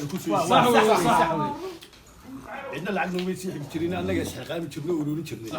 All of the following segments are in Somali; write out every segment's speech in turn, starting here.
صح عندنا العقد ويسي حجرينا أنا جالس حقامي جبنا وروني جبنا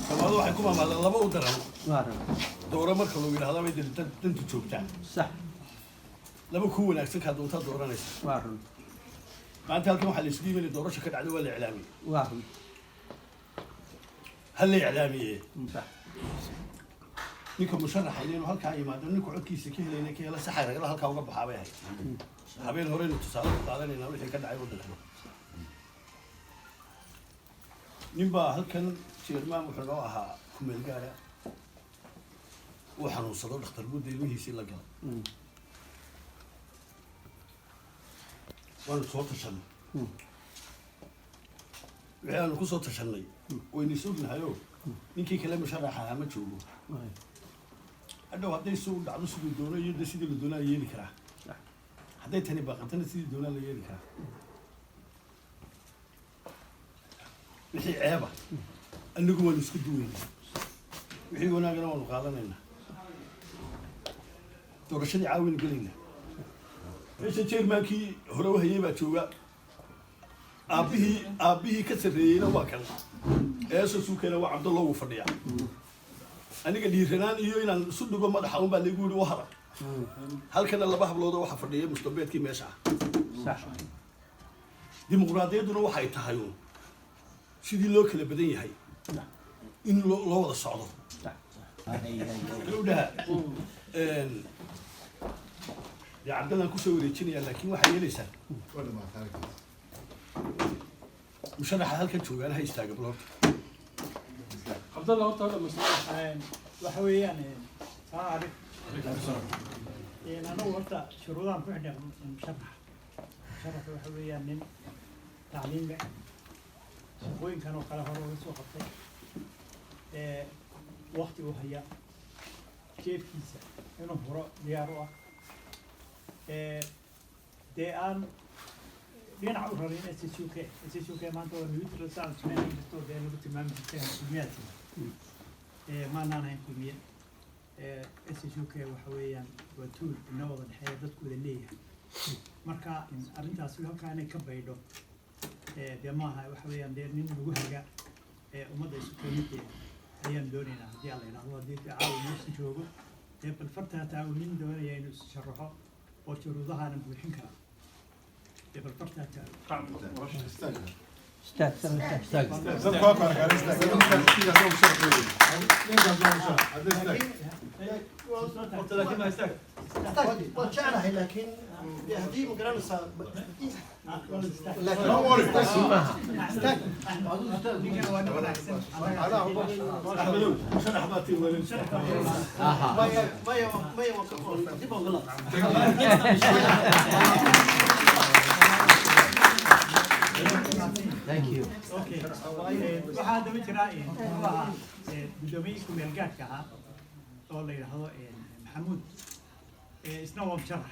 طبعا واحد كم على الله بقدر دورة مركز لو هذا ما يدل تنتو تشوف جان صح لما كون أكسك هذا وتاد دورة ناس وارن ما أنت هالكم حل سدي من الدورة شكل عدو ولا إعلامي وارن هل إعلامي صح نيكم مشرح حيلين وهالكا ما دام نيكو عد كيس كيه لينا كيه لا سحر لا هالكا وقب حابيه حابين هورين اتصال قادنينا wixii ka dhacay waddanka ninba halkan jeermaan wuxuu noo ahaa ku meel gaara uu xanuunsado dhakhtar buu deebihiisii la galay waan soo tashanay waxaan ku soo tashanay wayna sugnahayo ninkii kale musharaxa ma joogo hadhow hadday suu dhacdo siduu doono iyo sidii la doonaa yeeli karaa hadday tani baaqantana sidii doonaa la yeeli karaa wixii ceeba anigu waan isku duweynaa wixii wanaagana waanu qaadanaynaa doorashadii caawinu gelaynaa meesha jeermaankii hore u hayay baa jooga aabbihii ka sarreeyeyna waa kan eesoo suukeena waa cabdo loogu fadhiyaa aniga dhiiranaan iyo inaan isu dhigo madaxa un baa lagu yidhi wahara halkana laba habloodoo waxa fadhiya mustabeedkii meesha ah dimuqraadiyadduna waxay tahay sidii loo kala badan yahay in loo wada socdo gabdhaha dee cabdallaan kusoo wareejinayaa laakiin waxay yeelaysaa musharaxa halkan joogaana ha istaaga bloorta عبد الله هو هذا مسؤول وحويان عارف أنا وقت شروطان فعلا مشرح وحويان من تعليم وين كانوا قالوا هو سوق وقت وهي كيف كيسة إنه هو دياروا ديان لين عورين SSUK ما أنتوا نيوتر سال سمعنا بستور ده نقول تمام كميات ما نانا كمية SSUK وحويان وتول نوض الحياة تقول ليه مركا إن أرنت أسويها كأنه كبيرو بماها وحويان ده من وجهها وماذا يسكنيته أيام دوننا دي الله يرحمه دي عاون يسجوه ده بالفترة تعاونين دوننا ينشرحه وشروطها نبوحين كلا بالفترة لكن هذه مقرنة Thank you. Okay. وهذا مجرى والله بدوميكم يلقاك ها والله هذا محمود اسنو مشرح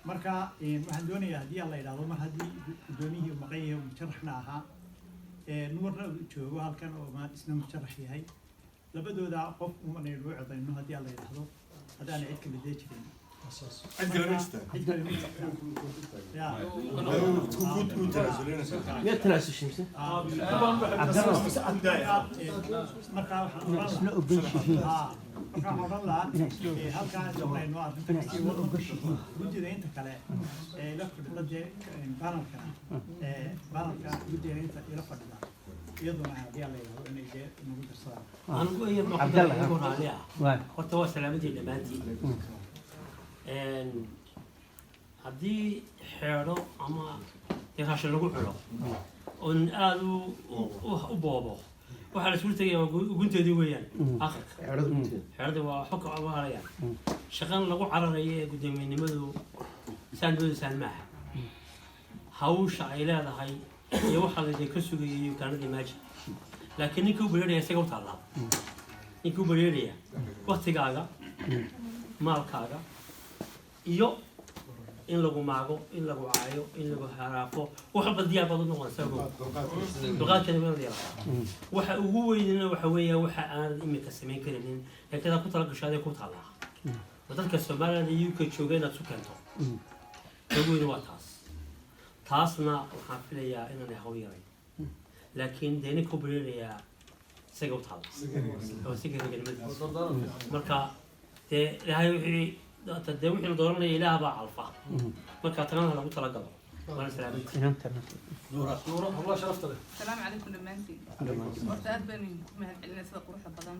marka waxaan doonayaa hadii alla yiraahdo mar hadii gudoomiyihii maqaayay masharaxna ahaa nuurna joogo halkan oo ma isna masharax yahay labadooda qof uma neeyo codayno hadii alla yiraahdo hadaan cid kale deejirin يا تناسي شمسة haddii xeero ama raashin lagu cuno oo aad u boobo waxaa la isku tagayaa gunteedii weeyaan akhirka xeerada waa xogka abaaraya shaqan lagu cararayo ee guddoomiyenimadu saan maaha hawsha ay leedahay iyo waxa la ka sugayay kaanadii maaji laakiin ninkii u bareeraya isaga u taallaa ninkii u bareeraya waqtigaaga maalkaaga iyo in lagu maago in lagu caayo in lagu haraafo waxa badiyaa badan noqon sabab duqaadkana meel yaraa waxa ugu weynina waxa weeyaa waxa aan imika sameyn karin laakiin ku tala gashaday ku taala ودك السومالي اللي يمكن شوقينا سكنته يقولوا واتاس تاسنا وحافليا إننا هويري لكن ديني كوبريريا سجوت هذا أو سجل الجنة مركا هاي تدوي حين دورنا إلى بعض الفا مركا تنام على مطلع قبل وأنا سلامت نورا والله شرفت لك السلام عليكم دمانتي horta aad baan idinku mahadcelinay sida quruxda badan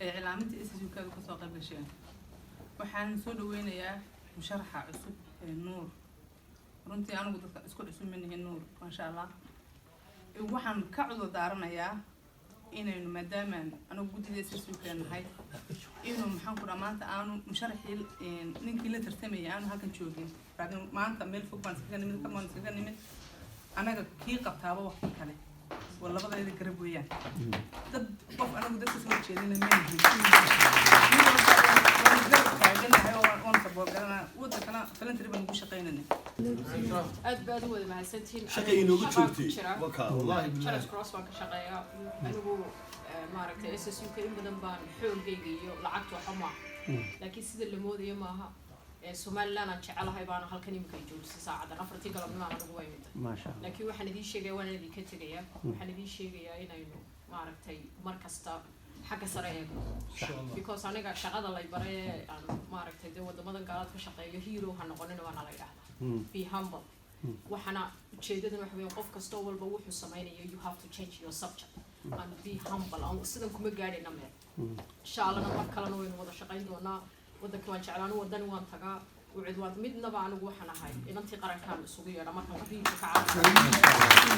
ee cilaaminta SSU-kaaga ka soo qayb gasheen waxaan soo dhaweynayaa musharaxa cusub ee nuur runtii anigu dadka isku cusub manihin nuur maasha allah waxaan ka cudur daaranayaa inaynu maadaamaan anigu guddida SSU-ka nahay inuu maxaan ku maanta aanu musharaxii ninkii la tartamayay aanu halkan joogin laakiin maanta meel fog baan iskaga nimid kamaan iskaga nimid anaga kii qabtaaba waqti kale واللبضة قرب وياه ضد قف أنا قدرت أسوي شيء لأن ما يجي قلنا هاي وانصب قلنا ودك أنا فلان تريبا نقول شقينا أدبر هو مع سنتين شقي إنه بتشوفتي وكا والله شرس كروس وانك شقيا أنا هو معركة SSU كريم بدن بان حول جيجي لعقت وحما لكن سيد اللي مودي يومها سومال لنا جعلها يبان هالكني ممكن يجوز ساعة نفرتي قلبنا أنا قوي ما شاء الله لكن واحد ذي شيء وانا ذي كتير واحد ذي شيء إنه ما عرفت مركز تا حاجة سريعة because أنا قاعد شغال الله يبري أنا ما عرفت ده وده مدن قاعد في شقة هيرو هنقولنا وانا على جهة be humble وحنا شيء ده نروح بيوقف كستول بوح السماينة you have to change your subject and be humble أو سيدنا كم قاعد نعمل إن شاء الله نبغى كلنا وين وده شقين دونا وده كمان شعلانو ودن وان تجا وعدوان مدنا بعنا جوحنا هاي إن أنت قرأ كان السوقي أنا ما كان قريب كعاد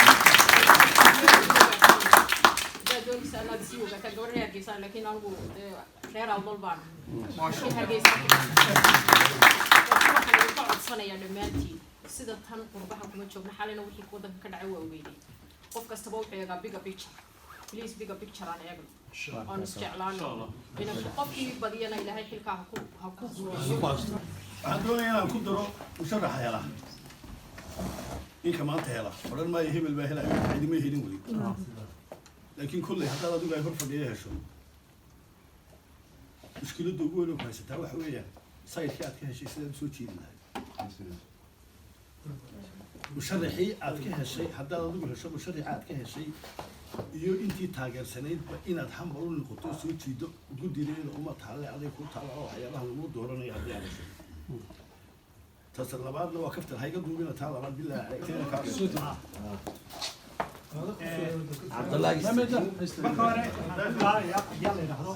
ده دول سألنا بسيوك كان دوري هالجيسان لكن أنا بقول خير أول بان ماشي هالجيسان وكمان يقعد صنع يعني مالتي سيدا تان قربها كمان شوفنا حالنا وحي كودا كده عوا وبيدي قف كستبوح يا bigger picture please bigger picture أنا يقول أنا استعلان إن القفي بدينا إلى هاي حلقة هكو عندنا أنا كدرو وشرح يلا إيه كمان تهلا فرن ما يهم الباهلا عندي ما يهدين ولي لكن كله حتى لا دوقي فرفة جيها شو مشكلة دوقي له كويس تروح وياه صاير كات كه شيء سيد بسوي شيء لنا مشرحي عاد كه شيء حتى لا دوقي شو مشرحي عاد كه شيء iyo intii taageersanayd inaad xambar u noqoto soo jiido gudireeda uma taale aday ku taala oo waxyaalaha lagu dooranayo hadii aan soo tasarlabaadna waa kaftan hayga duubina taala rabbi bilaa ayteena ka Abdullahi marka yalla yiraahdo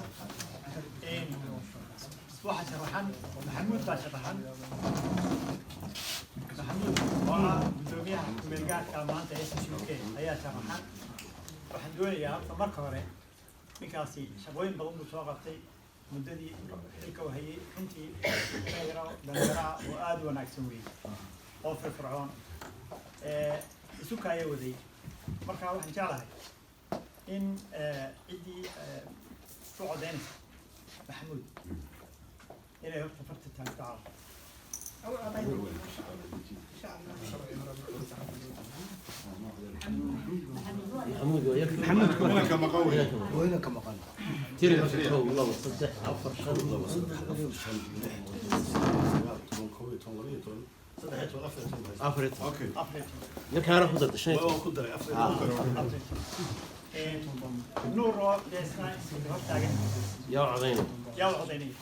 waxa sharaxan maxamuud baa sharaxan maxamuud waa gudoomiyaha kumeelgaadka maanta SSU-ka ayaa sharaxan waxaan doonayaa horta marka hore ninkaasi shaqooyin badan buu soo qabtay muddadii xilka uu hayay runtii dhalinyaro oo aada u wanaagsan weeye oo firfircoon isu kaaya waday marka waxaan jeclahay in ciddii ku codeynaysa maxamuud inay horta farta taagto محمود وينك مقاوي وينك مقاوي تيري والله صدق عفر شر والله صدق عفرت اوكي لك انا خذت شنو قدر نور يا عظيم يا عظيم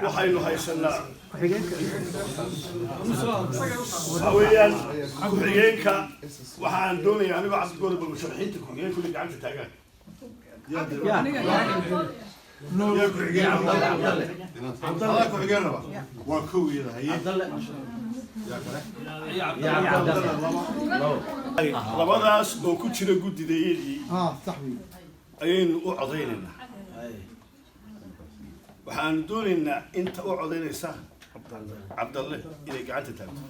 waxaynu haysanaa haweenan ku-xigeenka waxaan doonayaa anigo cabdigooda bal musharaxiinta ku-xigeen kulli gacanta taagaan yaa ku-xigeenaba waa kowgeeda haye labadaas oo ku jira guddidayadii ayaynu u codaynaynaa waxaan doonaynaa inta u codaynaysa cabdalle inay gacanta taagto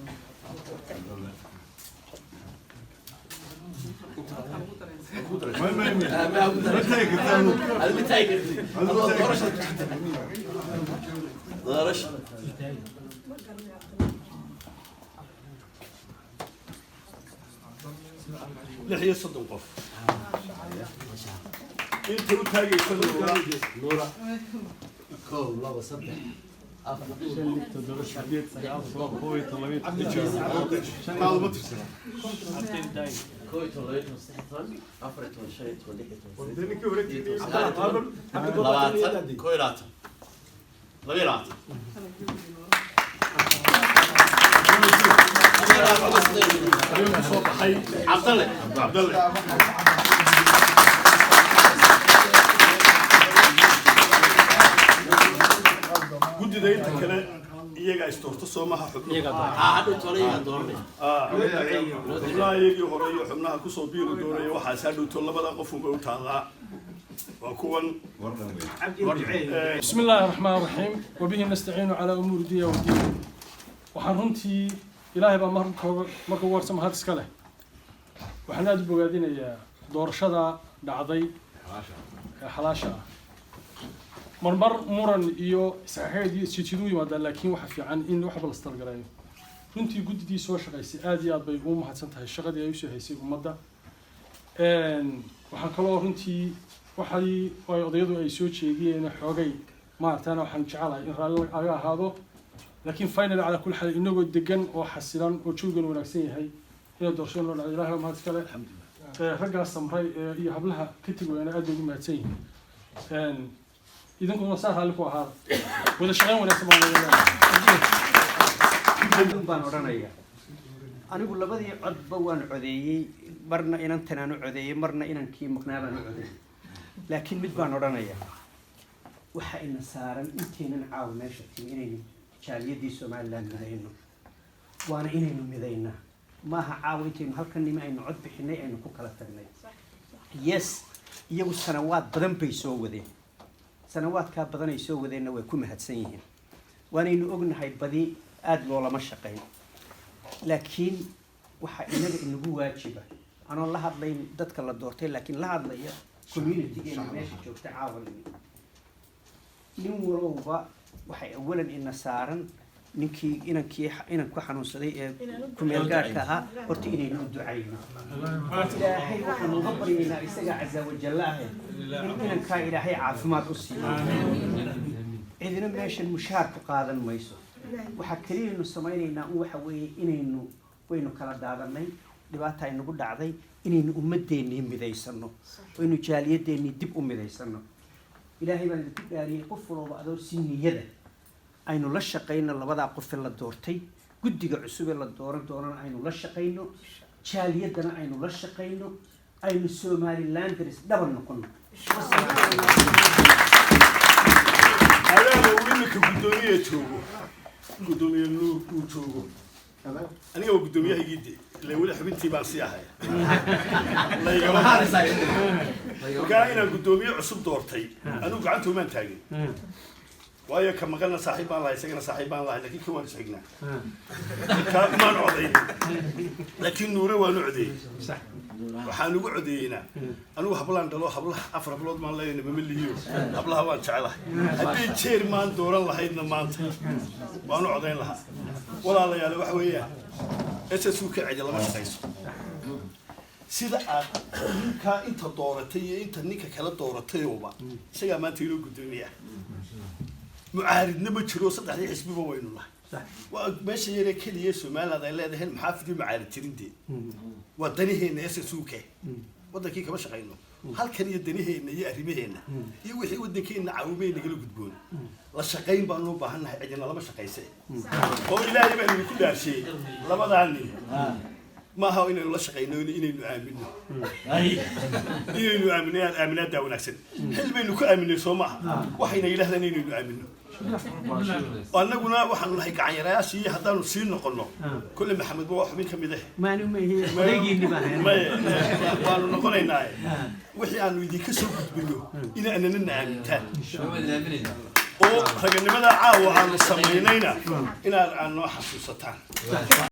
لحية صدق قف انت وتاجي نورا كوم لا وصدق كويت ولا يتوسطون أفرت وشيت ولحيت كويرات لغيرات عبد الله قد ده انت كلا iyaga istoorto soomaha xubnaha iyagii hore iyo xubnaha kusoo biiri doonaya waxaa saa dhowto labada qof unbay u taallaa waa kuwan بسم الله الرحمن الرحيم وبه نستعين على أمور الدنيا والدين waxaan runtii ilaahay baa marka warsa mahad iska leh waxaan aad u bogaadinayaa doorashada dhacday ee xalaasha ah marmar muran iyo saxeed iyo isjiid u yimaada laakiin waxa fiican in wax bal istargalayo runtii gudidii soo shaqaysay aad iyo aad bay ugu mahadsan tahay shaqadii ay u soo haysay ummadda waxaan kaloo runtii waxay odayadu ay soo jeediyeen xoogay maartaana waxaan jecelahay in raalli aga ahaado لكن فاينل على كل حال إنه دقن وحسنا وشوقن ونكسين هاي هي درشون ولا إله ما هتكلم الحمد لله رجع السمراء يهبلها كتب وأنا أدري ما تسين إذا كنا صار هالك وهذا وده شغال ولا سمعنا ولا أنا أقول لبدي عد بوان عذيي مرنا إن أنت أنا عذيي مرنا إن كي مقنعنا عذيي لكن مدبان ورانيا وحين صار أنتين نعاون ماشي إني جاليدي سومالان مدينو وانا إنينو مدينة ما عاويتين هلكني ما إنه عد بحني إنه كوكلا تغني يس يو سنوات بدن بيسووا ذي سنوات كاب بدن يسووا ذي إنه يكون مهتسينهم وانا إنه أقول هاي بدي أدل ولا مشقين لكن وحقنا إنه هو واجبه أنا الله هذلين دتك الله دورتين لكن لا هذلين كوميونتي إنه ماشي شوف تعاون نموروبا waxay awalan ina saaran ninkii inaan ku xanuunsaday ee ku meel gaarka ahaa horta inaynu u ducayno ilaahay waxaan uga baryaynaa isaga caza wajalla ah inankaa ilaahay caafimaad u siiyo cidina meeshan mushaar ku qaadan mayso waxaa keliyaynu samaynaynaa un waxa weeye waynu kala daadanay dhibaata inagu dhacday inaynu ummadeennii midaysano waynu jaaliyadeennii dib u midaysano ilaahay baan idinku dhaariyay qof walba adoo si niyada aynu la shaqayno labadaa qof ee la doortay guddiga cusub ee la dooran doonana aynu la shaqayno jaaliyadana aynu la shaqayno aynu Somalilanders dhaban noqono alaaba wiilka gudoomiye joogo gudoomiye nuur uu joogo aniga waa gudoomiyahaygiide ilaa weli xubintii baan sii ahay kaa inaan gudoomiye cusub doortay anigu gacanta umaan taagin waayo ka maqalna saaxiib baan lahay isagana saaxiib baan lahay laakiin waan isxignaa kaa maan codayn laakiin nuure waanu codeeyey waxaan ugu codeeyeynaa anigu hablaan dhalo hablaha 4 hablood maan leeyahay mamaliyo hablaha waan jecelahay haddii jeer maan dooran lahaydna maanta waanu codayn lahaa walaalayaal waxa weeyaan SSU ka cid lama shaqayso sida aad ninka inta dooratay iyo inta ninka kala dooratay ooba isaga maanta inuu gudoomiyaa معارضنا ما تشرو صدق هذه حسبي بوينه الله وماشي يرى كل يسوع ما هذا إلا ده المحافظ معارض ترندي ودني هنا يسوكه وده كي كمان شغالينه هل كان يدني هنا يأرمي هنا يوحي ودك هنا عومين يقولوا قدبون لا شقين بانو بهنا عجنا لا ما شقيسه هو إلهي بأنه كل شيء لا ما عني ما هو إن الله شقينا إن نؤمنه إن نؤمنه آمنات داون أحسن هل بينك آمن سوما وحين إله إن نؤمنه وأنا قلنا وحنا الله كعيرة شيء حتى نصير نقولنا كل محمد بوح من كم يده ما هي ما يجيني ما قالوا نقول إنه وحي أنا ودي كسر بيلو إلى أننا نعمل تاني oo raganimada caawa aan sameynayna inaan aan noo xasuusataan